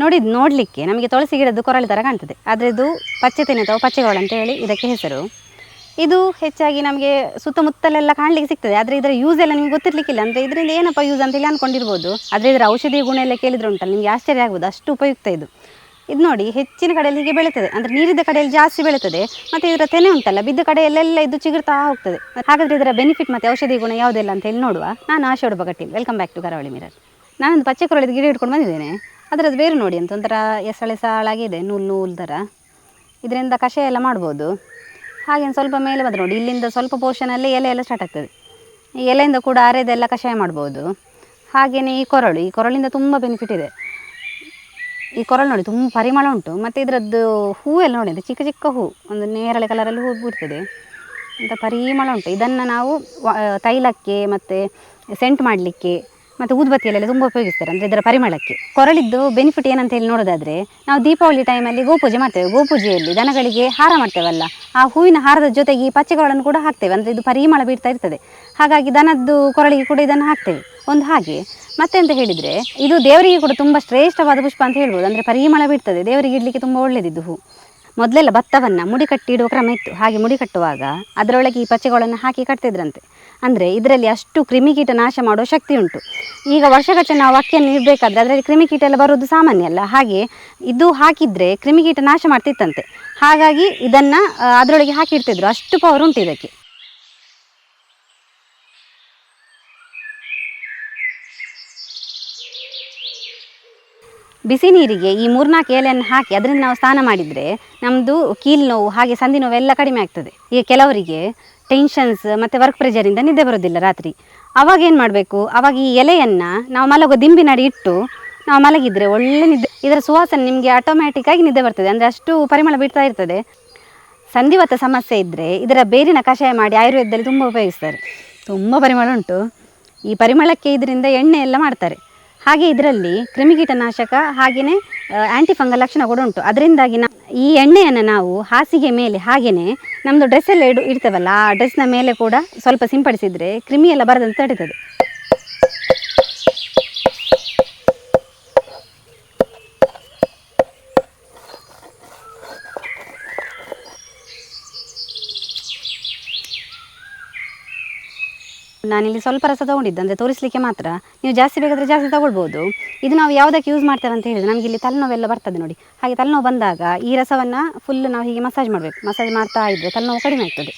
ನೋಡಲಿಕ್ಕೆ ನಮಗೆ ತುಳಸಿ ಗಿಡದ್ದು ಕೊರಳು ಥರ ಕಾಣ್ತದೆ, ಆದರೆ ಇದು ಪಚ್ಚೆ ತೆನೆ ಅಥವಾ ಪಚ್ಚೆಗೋಳ ಅಂತ ಹೇಳಿ ಇದಕ್ಕೆ ಹೆಸರು. ಇದು ಹೆಚ್ಚಾಗಿ ನಮಗೆ ಸುತ್ತಮುತ್ತಲೆಲ್ಲ ಕಾಣಲಿಕ್ಕೆ ಸಿಗ್ತದೆ, ಆದರೆ ಇದರ ಯೂಸ್ ಎಲ್ಲ ನಿಮ್ಗೆ ಗೊತ್ತಿರಲಿಕ್ಕಿಲ್ಲ. ಅಂದರೆ ಇದರಿಂದ ಏನಪ್ಪ ಯೂಸ್ ಅಂತೇಳಿ ಅಂದ್ಕೊಂಡಿರ್ಬೋದು, ಆದರೆ ಇದರ ಔಷಧಿ ಗುಣ ಎಲ್ಲ ಕೇಳಿದ್ರೆ ಉಂಟಲ್ಲ ನಿಮಗೆ ಆಶ್ಚರ್ಯ ಆಗ್ಬೋದು, ಅಷ್ಟು ಉಪಯುಕ್ತ ಇದು. ಇದು ನೋಡಿ ಹೆಚ್ಚಿನ ಕಡೆಯಲ್ಲಿ ಹೀಗೆ ಬೆಳೀತದೆ, ಅಂದರೆ ನೀರಿದ್ದ ಕಡೆಯಲ್ಲಿ ಜಾಸ್ತಿ ಬೆಳೀತದೆ, ಮತ್ತು ಇದರ ತೆನೆ ಉಂಟಲ್ಲ ಬಿದ್ದ ಕಡೆಯಲ್ಲೆಲ್ಲ ಇದು ಚಿಗುರ್ತಾ ಹೋಗ್ತದೆ. ಹಾಗಾದರೆ ಇದರ ಬೆನಿಫಿಟ್ ಮತ್ತು ಔಷಧಿ ಗುಣ ಯಾವುದೆಲ್ಲ ಅಂತ ಹೇಳಿ ನೋಡುವ. ನಾನು Asha Udupa Kateel, welcome back to Karavali Mirror. ನಾನೊಂದು ಪಚ್ಚೆ ಕೊರಳಿದ ಗಿಡ ಇಟ್ಕೊಂಡು ಬಂದಿದ್ದೇನೆ. ಅದರದ್ದು ಬೇರು ನೋಡಿ ಅಂತ ಒಂಥರ ಎಸಳೆ ಸಾಳಾಗಿದೆ, ನೂಲು ಥರ. ಇದರಿಂದ ಕಷಾಯ ಎಲ್ಲ ಮಾಡ್ಬೋದು. ಹಾಗೆ ಸ್ವಲ್ಪ ಮೇಲೆ ಬಂದರೆ ನೋಡಿ, ಇಲ್ಲಿಂದ ಸ್ವಲ್ಪ ಪೋರ್ಷನಲ್ಲಿ ಎಲೆ ಎಲ್ಲ ಸ್ಟಾರ್ಟ್ ಆಗ್ತದೆ. ಈ ಎಲೆಯಿಂದ ಕೂಡ ಅರೆದೆಲ್ಲ ಕಷಾಯ ಮಾಡ್ಬೋದು. ಹಾಗೆಯೇ ಈ ಕೊರಳಿಂದ ತುಂಬ ಬೆನಿಫಿಟ್ ಇದೆ. ಈ ಕೊರಳು ನೋಡಿ ತುಂಬ ಪರಿಮಳ ಉಂಟು, ಮತ್ತು ಇದರದ್ದು ಹೂವೆಲ್ಲ ನೋಡಿ, ಚಿಕ್ಕ ಚಿಕ್ಕ ಹೂ, ಒಂದು ನೇರಳೆ ಕಲರಲ್ಲಿ ಹೂ ಬಿಡ್ತದೆ ಅಂತ ಪರಿಮಳ ಉಂಟು. ಇದನ್ನು ನಾವು ತೈಲಕ್ಕೆ ಮತ್ತು ಸೆಂಟ್ ಮಾಡಲಿಕ್ಕೆ ಮತ್ತು ಊದುಬತ್ತಿಯಲ್ಲೆಲ್ಲ ತುಂಬ ಉಪಯೋಗಿಸ್ತಾರೆ, ಅಂದರೆ ಇದರ ಪರಿಮಳಕ್ಕೆ. ಕೊರಳಿದ್ದು ಬೆನಿಫಿಟ್ ಏನಂತ ಹೇಳಿ ನೋಡೋದಾದರೆ, ನಾವು ದೀಪಾವಳಿ ಟೈಮಲ್ಲಿ ಗೋಪೂಜೆ ಮಾಡ್ತೇವೆ. ಗೋಪೂಜೆಯಲ್ಲಿ ದನಗಳಿಗೆ ಹಾರ ಮಾಡ್ತೇವಲ್ಲ, ಆ ಹೂವಿನ ಹಾರದ ಜೊತೆಗೆ ಈ ಪಚ್ಚೆಗಳನ್ನು ಕೂಡ ಹಾಕ್ತೇವೆ, ಅಂದರೆ ಇದು ಪರಿಮಳ ಬೀರ್ತಾ ಇರ್ತದೆ. ಹಾಗಾಗಿ ದನದ್ದು ಕೊರಳಿಗೆ ಕೂಡ ಇದನ್ನು ಹಾಕ್ತೇವೆ ಒಂದು. ಹಾಗೆ ಮತ್ತೆ ಅಂತ ಹೇಳಿದರೆ, ಇದು ದೇವರಿಗೆ ಕೂಡ ತುಂಬ ಶ್ರೇಷ್ಠವಾದ ಪುಷ್ಪ ಅಂತ ಹೇಳ್ಬೋದು, ಅಂದರೆ ಪರಿಮಳ ಬಿಡ್ತದೆ, ದೇವರಿಗೆ ಇಡಲಿಕ್ಕೆ ತುಂಬ ಒಳ್ಳೆಯದಿದ್ದು ಹೂ. ಮೊದಲೆಲ್ಲ ಭತ್ತವನ್ನು ಮುಡಿ ಕಟ್ಟಿ ಇಡುವ ಕ್ರಮ ಇತ್ತು. ಹಾಗೆ ಮುಡಿ ಕಟ್ಟುವಾಗ ಅದರೊಳಗೆ ಈ ಪಚ್ಚೆಗಳನ್ನು ಹಾಕಿ ಕಟ್ತಿದ್ರಂತೆ, ಅಂದರೆ ಇದರಲ್ಲಿ ಅಷ್ಟು ಕ್ರಿಮಿಕೀಟ ನಾಶ ಮಾಡುವ ಶಕ್ತಿ ಉಂಟು. ಈಗ ವರ್ಷಗಟ್ಟಲೆ ನಾವು ಅಕ್ಕಿಯನ್ನು ಇಡಬೇಕಾದ್ರೆ ಅದರಲ್ಲಿ ಕ್ರಿಮಿಕೀಟ ಎಲ್ಲ ಬರೋದು ಸಾಮಾನ್ಯ ಅಲ್ಲ, ಹಾಗೆ ಇದು ಹಾಕಿದರೆ ಕ್ರಿಮಿಕೀಟ ನಾಶ ಮಾಡ್ತಿತ್ತಂತೆ. ಹಾಗಾಗಿ ಇದನ್ನು ಅದರೊಳಗೆ ಹಾಕಿಡ್ತಿದ್ರು, ಅಷ್ಟು ಪವರ್ ಉಂಟು ಇದಕ್ಕೆ. ಬಿಸಿ ನೀರಿಗೆ ಈ 3-4 ಎಲೆಯನ್ನು ಹಾಕಿ ಅದರಿಂದ ನಾವು ಸ್ನಾನ ಮಾಡಿದರೆ ನಮ್ಮದು ಕೀಲು ನೋವು ಹಾಗೆ ಸಂಧಿ ನೋವೆಲ್ಲ ಕಡಿಮೆ ಆಗ್ತದೆ. ಈಗ ಕೆಲವರಿಗೆ ಟೆನ್ಷನ್ಸ್ ಮತ್ತು ವರ್ಕ್ ಪ್ರೆಷರಿಂದ ನಿದ್ದೆ ಬರೋದಿಲ್ಲ ರಾತ್ರಿ, ಆವಾಗ ಏನು ಮಾಡಬೇಕು, ಆವಾಗ ಈ ಎಲೆಯನ್ನು ನಾವು ಮಲಗೋ ದಿಂಬಿನಡಿ ಇಟ್ಟು ನಾವು ಮಲಗಿದರೆ ಒಳ್ಳೆ ನಿದ್ದೆ. ಇದರ ಸುವಾಸನೆ ನಿಮಗೆ ಆಟೋಮ್ಯಾಟಿಕ್ಕಾಗಿ ನಿದ್ದೆ ಬರ್ತದೆ, ಅಂದರೆ ಅಷ್ಟು ಪರಿಮಳ ಬಿಡ್ತಾ ಇರ್ತದೆ. ಸಂಧಿವಾತ ಸಮಸ್ಯೆ ಇದ್ದರೆ ಇದರ ಬೇರಿನ ಕಷಾಯ ಮಾಡಿ ಆಯುರ್ವೇದದಲ್ಲಿ ತುಂಬ ಉಪಯೋಗಿಸ್ತಾರೆ, ತುಂಬ ಪರಿಮಳ ಉಂಟು. ಈ ಪರಿಮಳಕ್ಕೆ ಇದರಿಂದ ಎಣ್ಣೆ ಎಲ್ಲ ಮಾಡ್ತಾರೆ. ಹಾಗೆ ಇದರಲ್ಲಿ ಕ್ರಿಮಿಕೀಟನಾಶಕ ಹಾಗೆಯೇ ಆ್ಯಂಟಿಫಂಗಲ್ ಲಕ್ಷಣ ಕೂಡ ಉಂಟು. ಅದರಿಂದಾಗಿ ಈ ಎಣ್ಣೆಯನ್ನು ನಾವು ಹಾಸಿಗೆ ಮೇಲೆ ಹಾಗೆಯೇ ನಮ್ಮದು ಡ್ರೆಸ್ ಎಲ್ಲ ಇಡ್ತೇವಲ್ಲ, ಆ ಡ್ರೆಸ್ನ ಮೇಲೆ ಕೂಡ ಸ್ವಲ್ಪ ಸಿಂಪಡಿಸಿದರೆ ಕ್ರಿಮಿ ಎಲ್ಲ ಬರದಂತೆ ತಡೀತದೆ. ನಾನಿಲ್ಲಿ ಸ್ವಲ್ಪ ರಸ ತೊಗೊಂಡಿದ್ದೆ, ಅಂದರೆ ತೋರಿಸಲಿಕ್ಕೆ ಮಾತ್ರ. ನೀವು ಜಾಸ್ತಿ ಬೇಕಾದರೆ ಜಾಸ್ತಿ ತೊಗೊಳ್ಬೋದು. ಇದು ನಾವು ಯಾವುದಕ್ಕೆ ಯೂಸ್ ಮಾಡ್ತೇವೆ ಅಂತ ಹೇಳಿದರೆ, ನಮಗೆ ಇಲ್ಲಿ ತಲೆನೋವೆಲ್ಲ ಬರ್ತದೆ ನೋಡಿ, ಹಾಗೆ ತಲೆನೋವು ಬಂದಾಗ ಈ ರಸವನ್ನು ಫುಲ್ ನಾವು ಹೀಗೆ ಮಸಾಜ್ ಮಾಡಬೇಕು. ಮಸಾಜ್ ಮಾಡ್ತಾ ಇದ್ದರೆ ತಲೆನೋವು ಕಡಿಮೆ ಆಗ್ತದೆ.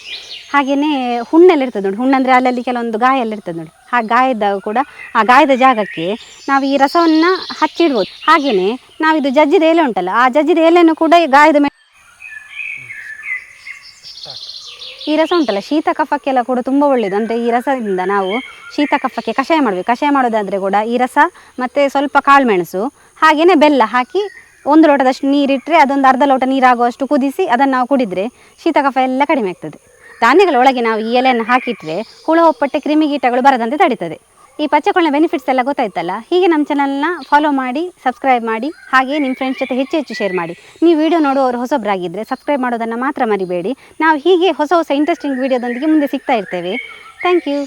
ಹಾಗೆಯೇ ಹುಣ್ಣೆಲ್ಲ ಇರ್ತದೆ ನೋಡಿ, ಹುಣ್ಣಂದರೆ ಅಲ್ಲಲ್ಲಿ ಕೆಲವೊಂದು ಗಾಯ ಎಲ್ಲ ಇರ್ತದೆ ನೋಡಿ, ಆ ಗಾಯದಾಗ ಕೂಡ ಆ ಗಾಯದ ಜಾಗಕ್ಕೆ ನಾವು ಈ ರಸವನ್ನು ಹಚ್ಚಿಡ್ಬೋದು. ಹಾಗೆಯೇ ನಾವಿದು ಜಜ್ಜಿದ ಎಲೆ ಉಂಟಲ್ಲ, ಆ ಜಜ್ಜಿದ ಎಲೆಯನ್ನು ಕೂಡ ಈ ಗಾಯದ ಮೇಲೆ ಈ ರಸ ಉಂಟಲ್ಲ ಶೀತ ಕಫಕ್ಕೆಲ್ಲ ಕೂಡ ತುಂಬ ಒಳ್ಳೆಯದು. ಅಂದರೆ ಈ ರಸದಿಂದ ನಾವು ಶೀತ ಕಫಕ್ಕೆ ಕಷಾಯ ಮಾಡಬೇಕು. ಕಷಾಯ ಮಾಡೋದಾದರೆ ಕೂಡ ಈ ರಸ ಮತ್ತು ಸ್ವಲ್ಪ ಕಾಳುಮೆಣಸು ಹಾಗೆಯೇ ಬೆಲ್ಲ ಹಾಕಿ 1 ಲೋಟದಷ್ಟು ನೀರಿಟ್ಟರೆ ಅದೊಂದು ಅರ್ಧ ಲೋಟ ನೀರಾಗುವಷ್ಟು ಕುದಿಸಿ ಅದನ್ನು ನಾವು ಕುಡಿದರೆ ಶೀತ ಕಫ ಎಲ್ಲ ಕಡಿಮೆ ಆಗ್ತದೆ. ಧಾನ್ಯಗಳ ಒಳಗೆ ನಾವು ಈ ಎಲೆಯನ್ನು ಹಾಕಿಟ್ಟರೆ ಹುಳ ಒಪ್ಪಟ್ಟೆ ಕ್ರಿಮಿಕೀಟಗಳು ಬರದಂತೆ ತಡೀತದೆ. ಈ ಪಚ್ಚೆಕೊಳ್ಳ ಬೆನಿಫಿಟ್ಸ್ ಎಲ್ಲ ಗೊತ್ತಾಯ್ತಲ್ಲ. ಹೀಗೆ ನಮ್ಮ ಚಾನಲ್ನ ಫಾಲೋ ಮಾಡಿ, ಸಬ್ಸ್ಕ್ರೈಬ್ ಮಾಡಿ, ಹಾಗೆ ನಿಮ್ಮ ಫ್ರೆಂಡ್ಸ್ ಜೊತೆ ಹೆಚ್ಚು ಶೇರ್ ಮಾಡಿ. ನೀವು ವಿಡಿಯೋ ನೋಡುವವರು ಹೊಸಬ್ರಾಗಿದ್ದರೆ ಸಬ್ಸ್ಕ್ರೈಬ್ ಮಾಡೋದನ್ನು ಮಾತ್ರ ಮರಿಬೇಡಿ. ನಾವು ಹೀಗೆ ಹೊಸ ಇಂಟ್ರೆಸ್ಟಿಂಗ್ ವಿಡಿಯೋದೊಂದಿಗೆ ಮುಂದೆ ಸಿಗ್ತಾ ಇರ್ತೇವೆ. Thank you.